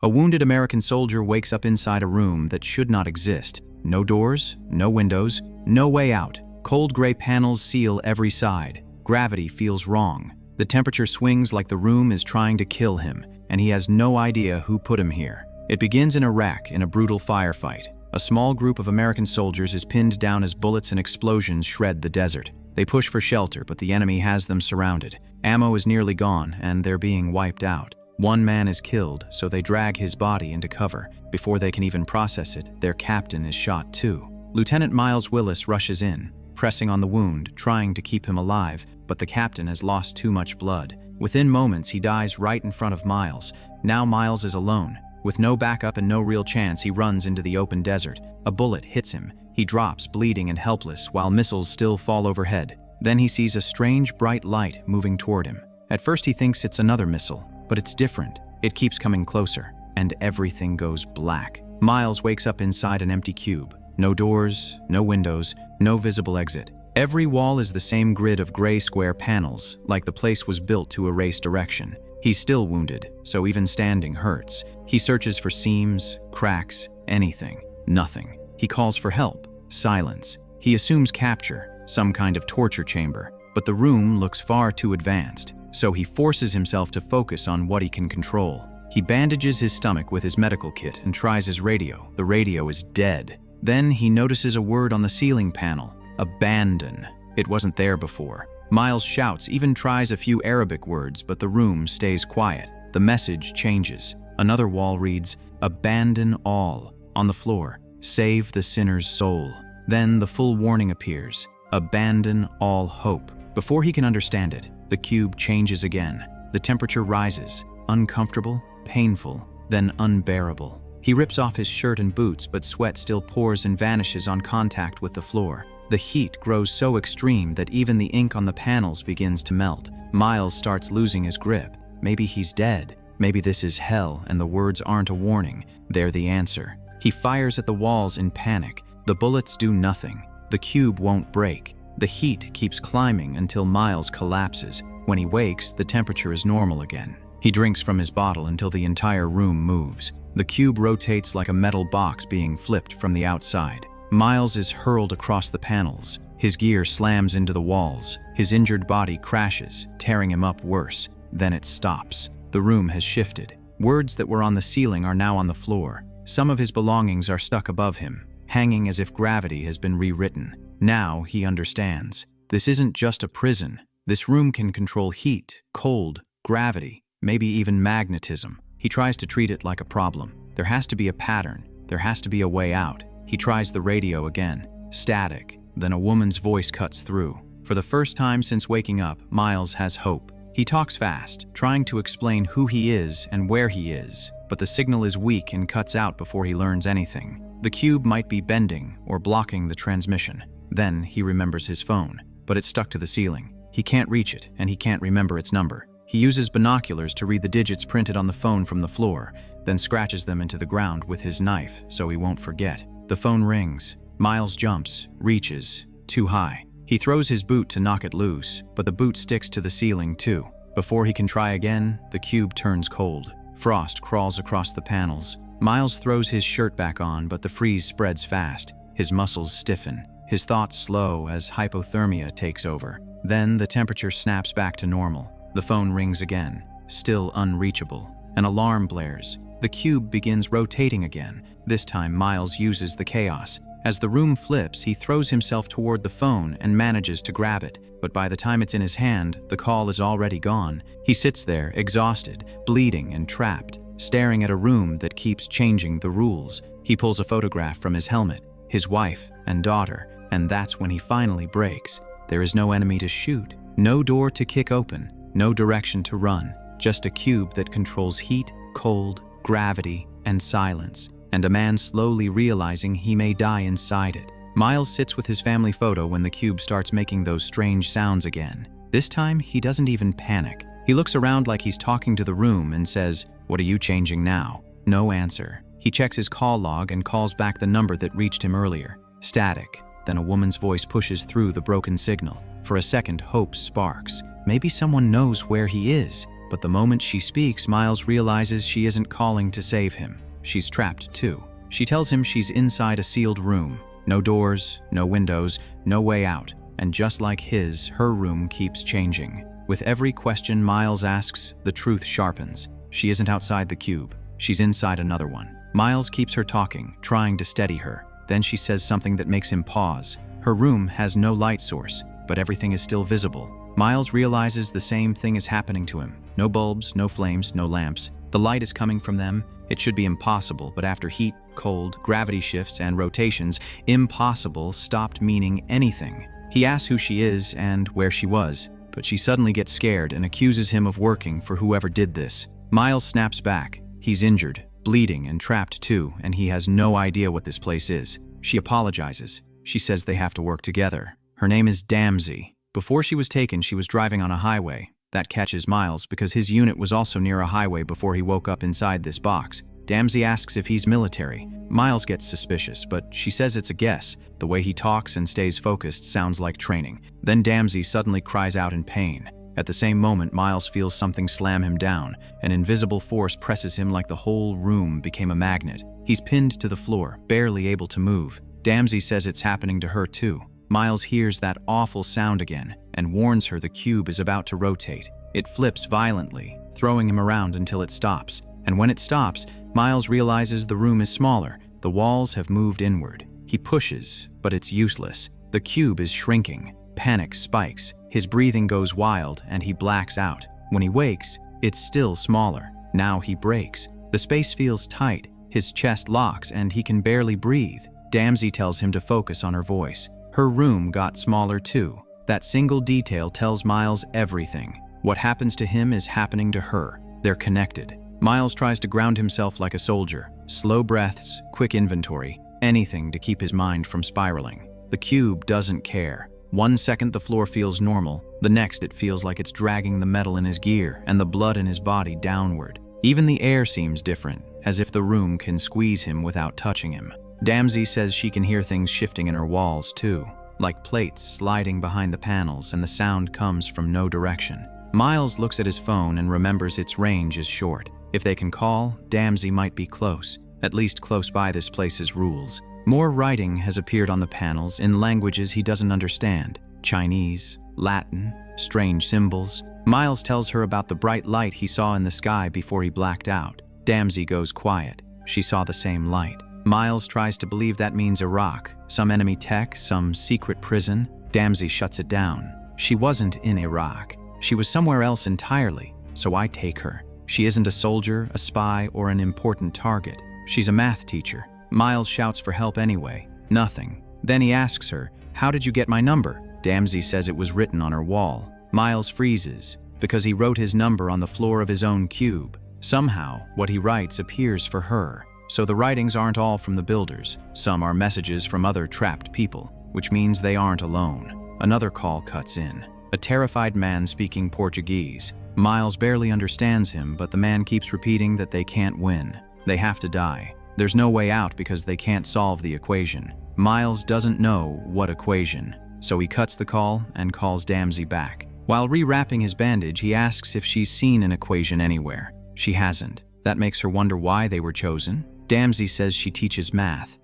A wounded American soldier wakes up inside a room that should not exist. No doors, no windows, no way out. Cold gray panels seal every side. Gravity feels wrong. The temperature swings like the room is trying to kill him, and he has no idea who put him here. It begins in Iraq in a brutal firefight. A small group of American soldiers is pinned down as bullets and explosions shred the desert. They push for shelter, but the enemy has them surrounded. Ammo is nearly gone, and they're being wiped out. One man is killed, so they drag his body into cover. Before they can even process it, their captain is shot too. Lieutenant Miles Willis rushes in, pressing on the wound, trying to keep him alive, but the captain has lost too much blood. Within moments, he dies right in front of Miles. Now Miles is alone. With no backup and no real chance, he runs into the open desert. A bullet hits him. He drops, bleeding and helpless, while missiles still fall overhead. Then he sees a strange, bright light moving toward him. At first he thinks it's another missile, but it's different. It keeps coming closer, and everything goes black. Miles wakes up inside an empty cube. No doors, no windows, no visible exit. Every wall is the same grid of gray square panels, like the place was built to erase direction. He's still wounded, so even standing hurts. He searches for seams, cracks, anything. Nothing. He calls for help. Silence. He assumes capture, some kind of torture chamber, but the room looks far too advanced, so he forces himself to focus on what he can control. He bandages his stomach with his medical kit and tries his radio. The radio is dead. Then he notices a word on the ceiling panel. Abandon. It wasn't there before. Miles shouts, even tries a few Arabic words, but the room stays quiet. The message changes. Another wall reads, "Abandon all." On the floor, "Save the sinner's soul." Then the full warning appears, "Abandon all hope." Before he can understand it, the cube changes again. The temperature rises, uncomfortable, painful, then unbearable. He rips off his shirt and boots, but sweat still pours and vanishes on contact with the floor. The heat grows so extreme that even the ink on the panels begins to melt. Miles starts losing his grip. Maybe he's dead. Maybe this is hell, and the words aren't a warning. They're the answer. He fires at the walls in panic. The bullets do nothing. The cube won't break. The heat keeps climbing until Miles collapses. When he wakes, the temperature is normal again. He drinks from his bottle until the entire room moves. The cube rotates like a metal box being flipped from the outside. Miles is hurled across the panels. His gear slams into the walls. His injured body crashes, tearing him up worse. Then it stops. The room has shifted. Words that were on the ceiling are now on the floor. Some of his belongings are stuck above him, hanging as if gravity has been rewritten. Now he understands. This isn't just a prison. This room can control heat, cold, gravity, maybe even magnetism. He tries to treat it like a problem. There has to be a pattern. There has to be a way out. He tries the radio again. Static. Then a woman's voice cuts through. For the first time since waking up, Miles has hope. He talks fast, trying to explain who he is and where he is, but the signal is weak and cuts out before he learns anything. The cube might be bending or blocking the transmission. Then he remembers his phone, but it's stuck to the ceiling. He can't reach it, and he can't remember its number. He uses binoculars to read the digits printed on the phone from the floor, then scratches them into the ground with his knife so he won't forget. The phone rings. Miles jumps, reaches, too high. He throws his boot to knock it loose, but the boot sticks to the ceiling too. Before he can try again, the cube turns cold. Frost crawls across the panels. Miles throws his shirt back on, but the freeze spreads fast. His muscles stiffen. His thoughts slow as hypothermia takes over. Then the temperature snaps back to normal. The phone rings again, still unreachable. An alarm blares. The cube begins rotating again. This time Miles uses the chaos. As the room flips, he throws himself toward the phone and manages to grab it. But by the time it's in his hand, the call is already gone. He sits there, exhausted, bleeding and trapped, staring at a room that keeps changing the rules. He pulls a photograph from his helmet, his wife and daughter, and that's when he finally breaks. There is no enemy to shoot, no door to kick open, no direction to run, just a cube that controls heat, cold, gravity, and silence, and a man slowly realizing he may die inside it. Miles sits with his family photo when the cube starts making those strange sounds again. This time, he doesn't even panic. He looks around like he's talking to the room and says, "What are you changing now?" No answer. He checks his call log and calls back the number that reached him earlier. Static. Then a woman's voice pushes through the broken signal. For a second, hope sparks. Maybe someone knows where he is. But the moment she speaks, Miles realizes she isn't calling to save him. She's trapped too. She tells him she's inside a sealed room. No doors, no windows, no way out. And just like his, her room keeps changing. With every question Miles asks, the truth sharpens. She isn't outside the cube. She's inside another one. Miles keeps her talking, trying to steady her. Then she says something that makes him pause. Her room has no light source, but everything is still visible. Miles realizes the same thing is happening to him. No bulbs, no flames, no lamps. The light is coming from them. It should be impossible, but after heat, cold, gravity shifts, and rotations, impossible stopped meaning anything. He asks who she is and where she was, but she suddenly gets scared and accuses him of working for whoever did this. Miles snaps back. He's injured, bleeding, and trapped too, and he has no idea what this place is. She apologizes. She says they have to work together. Her name is Damsey. Before she was taken, she was driving on a highway. That catches Miles because his unit was also near a highway before he woke up inside this box. Damsey asks if he's military. Miles gets suspicious, but she says it's a guess. The way he talks and stays focused sounds like training. Then Damsey suddenly cries out in pain. At the same moment, Miles feels something slam him down. An invisible force presses him like the whole room became a magnet. He's pinned to the floor, barely able to move. Damsey says it's happening to her too. Miles hears that awful sound again and warns her the cube is about to rotate. It flips violently, throwing him around until it stops. And when it stops, Miles realizes the room is smaller. The walls have moved inward. He pushes, but it's useless. The cube is shrinking. Panic spikes. His breathing goes wild and he blacks out. When he wakes, it's still smaller. Now he breaks. The space feels tight. His chest locks and he can barely breathe. Damsey tells him to focus on her voice. Her room got smaller too. That single detail tells Miles everything. What happens to him is happening to her. They're connected. Miles tries to ground himself like a soldier. Slow breaths, quick inventory, anything to keep his mind from spiraling. The cube doesn't care. 1 second the floor feels normal. The next it feels like it's dragging the metal in his gear and the blood in his body downward. Even the air seems different, as if the room can squeeze him without touching him. Damsey says she can hear things shifting in her walls too, like plates sliding behind the panels, and the sound comes from no direction. Miles looks at his phone and remembers its range is short. If they can call, Damsey might be close, at least close by this place's rules. More writing has appeared on the panels in languages he doesn't understand. Chinese, Latin, strange symbols. Miles tells her about the bright light he saw in the sky before he blacked out. Damsey goes quiet. She saw the same light. Miles tries to believe that means Iraq, some enemy tech, some secret prison. Damsey shuts it down. She wasn't in Iraq. She was somewhere else entirely, so I take her. She isn't a soldier, a spy, or an important target. She's a math teacher. Miles shouts for help anyway. Nothing. Then he asks her, "How did you get my number?" Damsey says it was written on her wall. Miles freezes, because he wrote his number on the floor of his own cube. Somehow, what he writes appears for her. So the writings aren't all from the builders. Some are messages from other trapped people, which means they aren't alone. Another call cuts in. A terrified man speaking Portuguese. Miles barely understands him, but the man keeps repeating that they can't win. They have to die. There's no way out because they can't solve the equation. Miles doesn't know what equation, so he cuts the call and calls Damsey back. While rewrapping his bandage, he asks if she's seen an equation anywhere. She hasn't. That makes her wonder why they were chosen. Damsey says she teaches math.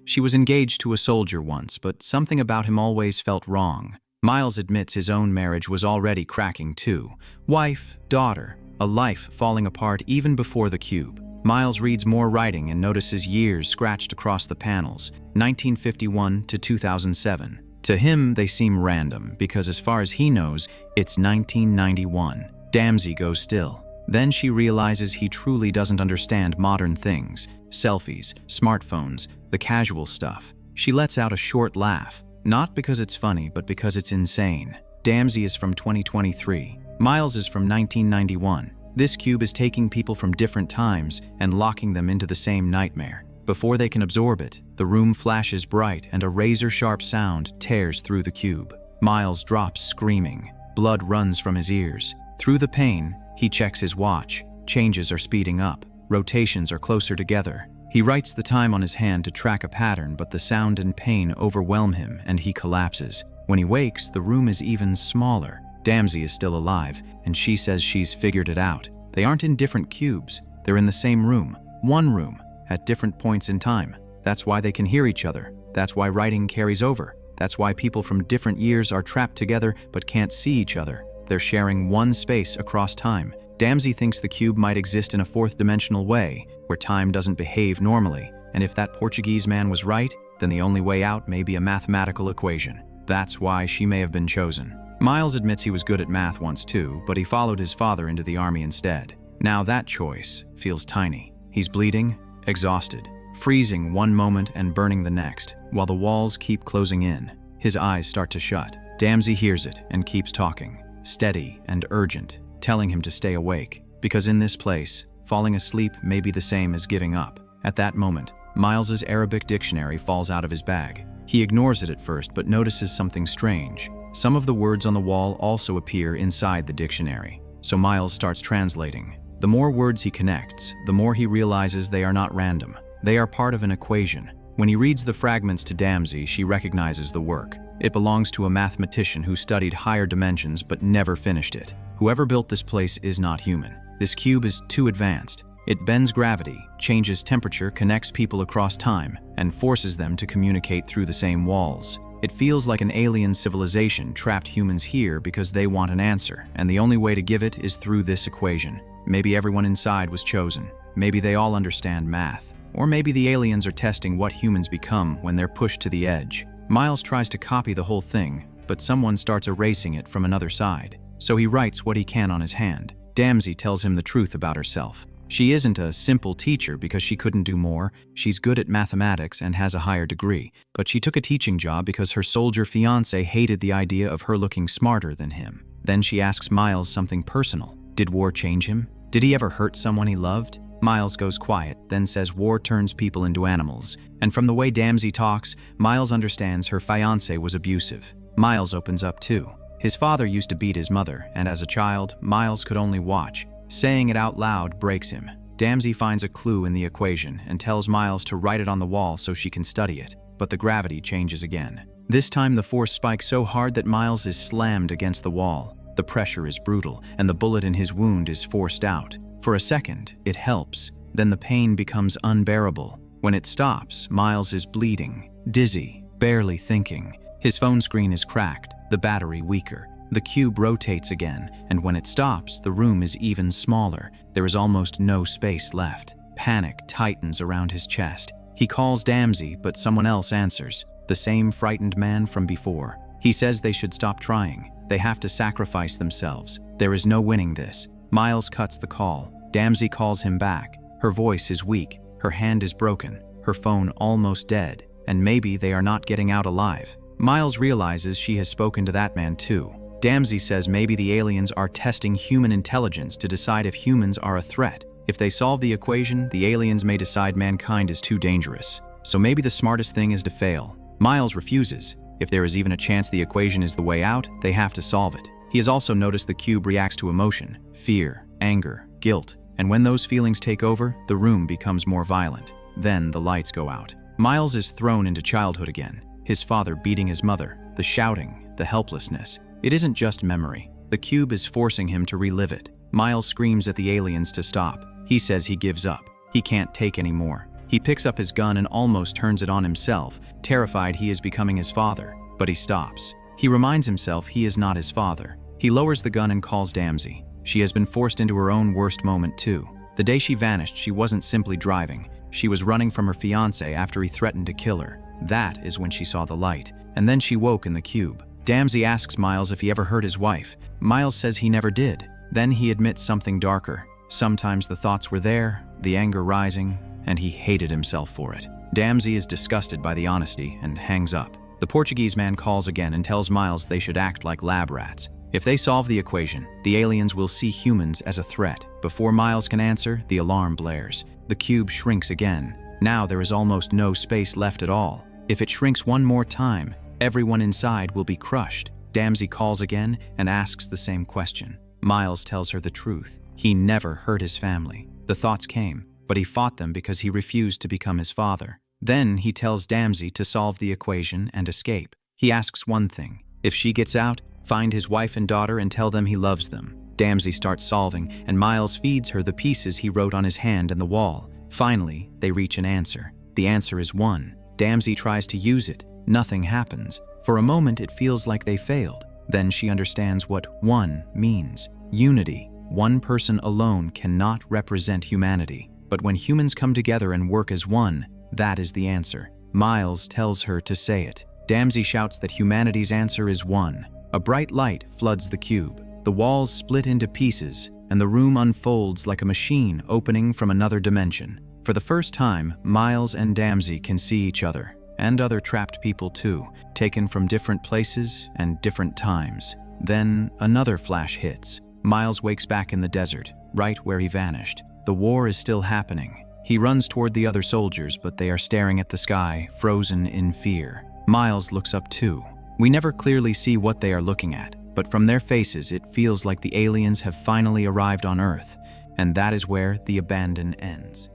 She was engaged to a soldier once, but something about him always felt wrong. Miles admits his own marriage was already cracking too. Wife, daughter, a life falling apart even before the cube. Miles reads more writing and notices years scratched across the panels, 1951 to 2007. To him, they seem random because as far as he knows, it's 1991. Damsey goes still. Then she realizes he truly doesn't understand modern things. Selfies, smartphones, the casual stuff. She lets out a short laugh. Not because it's funny, but because it's insane. Damsey is from 2023. Miles is from 1991. This cube is taking people from different times and locking them into the same nightmare. Before they can absorb it, the room flashes bright and a razor-sharp sound tears through the cube. Miles drops screaming. Blood runs from his ears. Through the pain, he checks his watch. Changes are speeding up. Rotations are closer together. He writes the time on his hand to track a pattern, but the sound and pain overwhelm him and he collapses. When he wakes, the room is even smaller. Damsey is still alive, and she says she's figured it out. They aren't in different cubes. They're in the same room, one room, at different points in time. That's why they can hear each other. That's why writing carries over. That's why people from different years are trapped together but can't see each other. They're sharing one space across time. Damsey thinks the cube might exist in a fourth-dimensional way, where time doesn't behave normally. And if that Portuguese man was right, then the only way out may be a mathematical equation. That's why she may have been chosen. Miles admits he was good at math once too, but he followed his father into the army instead. Now that choice feels tiny. He's bleeding, exhausted, freezing one moment and burning the next, while the walls keep closing in. His eyes start to shut. Damsey hears it and keeps talking, steady and urgent, telling him to stay awake, because in this place, falling asleep may be the same as giving up. At that moment, Miles's Arabic dictionary falls out of his bag. He ignores it at first but notices something strange. Some of the words on the wall also appear inside the dictionary, so Miles starts translating. The more words he connects, the more he realizes they are not random. They are part of an equation. When he reads the fragments to Damsey, she recognizes the work. It belongs to a mathematician who studied higher dimensions but never finished it. Whoever built this place is not human. This cube is too advanced. It bends gravity, changes temperature, connects people across time, and forces them to communicate through the same walls. It feels like an alien civilization trapped humans here because they want an answer, and the only way to give it is through this equation. Maybe everyone inside was chosen. Maybe they all understand math. Or maybe the aliens are testing what humans become when they're pushed to the edge. Miles tries to copy the whole thing, but someone starts erasing it from another side. So he writes what he can on his hand. Damsey tells him the truth about herself. She isn't a simple teacher because she couldn't do more. She's good at mathematics and has a higher degree. But she took a teaching job because her soldier fiancé hated the idea of her looking smarter than him. Then she asks Miles something personal. Did war change him? Did he ever hurt someone he loved? Miles goes quiet, then says war turns people into animals. And from the way Damsey talks, Miles understands her fiancé was abusive. Miles opens up too. His father used to beat his mother, and as a child, Miles could only watch. Saying it out loud breaks him. Damsey finds a clue in the equation and tells Miles to write it on the wall so she can study it. But the gravity changes again. This time the force spikes so hard that Miles is slammed against the wall. The pressure is brutal, and the bullet in his wound is forced out. For a second, it helps. Then the pain becomes unbearable. When it stops, Miles is bleeding, dizzy, barely thinking. His phone screen is cracked, the battery weaker. The cube rotates again, and when it stops, the room is even smaller. There is almost no space left. Panic tightens around his chest. He calls Damsey, but someone else answers. The same frightened man from before. He says they should stop trying. They have to sacrifice themselves. There is no winning this. Miles cuts the call. Damsey calls him back. Her voice is weak. Her hand is broken. Her phone almost dead. And maybe they are not getting out alive. Miles realizes she has spoken to that man too. Damsey says maybe the aliens are testing human intelligence to decide if humans are a threat. If they solve the equation, the aliens may decide mankind is too dangerous. So maybe the smartest thing is to fail. Miles refuses. If there is even a chance the equation is the way out, they have to solve it. He has also noticed the cube reacts to emotion, fear, anger, guilt. And when those feelings take over, the room becomes more violent. Then the lights go out. Miles is thrown into childhood again. His father beating his mother, the shouting, the helplessness. It isn't just memory. The cube is forcing him to relive it. Miles screams at the aliens to stop. He says he gives up. He can't take any more. He picks up his gun and almost turns it on himself, terrified he is becoming his father. But he stops. He reminds himself he is not his father. He lowers the gun and calls Damsey. She has been forced into her own worst moment too. The day she vanished, she wasn't simply driving. She was running from her fiancé after he threatened to kill her. That is when she saw the light. And then she woke in the cube. Damsey asks Miles if he ever hurt his wife. Miles says he never did. Then he admits something darker. Sometimes the thoughts were there, the anger rising, and he hated himself for it. Damsey is disgusted by the honesty and hangs up. The Portuguese man calls again and tells Miles they should act like lab rats. If they solve the equation, the aliens will see humans as a threat. Before Miles can answer, the alarm blares. The cube shrinks again. Now there is almost no space left at all. If it shrinks one more time, everyone inside will be crushed. Damsey calls again and asks the same question. Miles tells her the truth. He never hurt his family. The thoughts came, but he fought them because he refused to become his father. Then he tells Damsey to solve the equation and escape. He asks one thing. If she gets out, Find his wife and daughter and tell them he loves them. Damsey starts solving, and Miles feeds her the pieces he wrote on his hand and the wall. Finally, they reach an answer. The answer is 1. Damsey tries to use it. Nothing happens. For a moment, it feels like they failed. Then she understands what 1 means. Unity. One person alone cannot represent humanity. But when humans come together and work as one, that is the answer. Miles tells her to say it. Damsey shouts that humanity's answer is 1. A bright light floods the cube. The walls split into pieces, and the room unfolds like a machine opening from another dimension. For the first time, Miles and Damsey can see each other, and other trapped people too, taken from different places and different times. Then another flash hits. Miles wakes back in the desert, right where he vanished. The war is still happening. He runs toward the other soldiers, but they are staring at the sky, frozen in fear. Miles looks up too. We never clearly see what they are looking at, but from their faces it feels like the aliens have finally arrived on Earth, and that is where the abandon ends.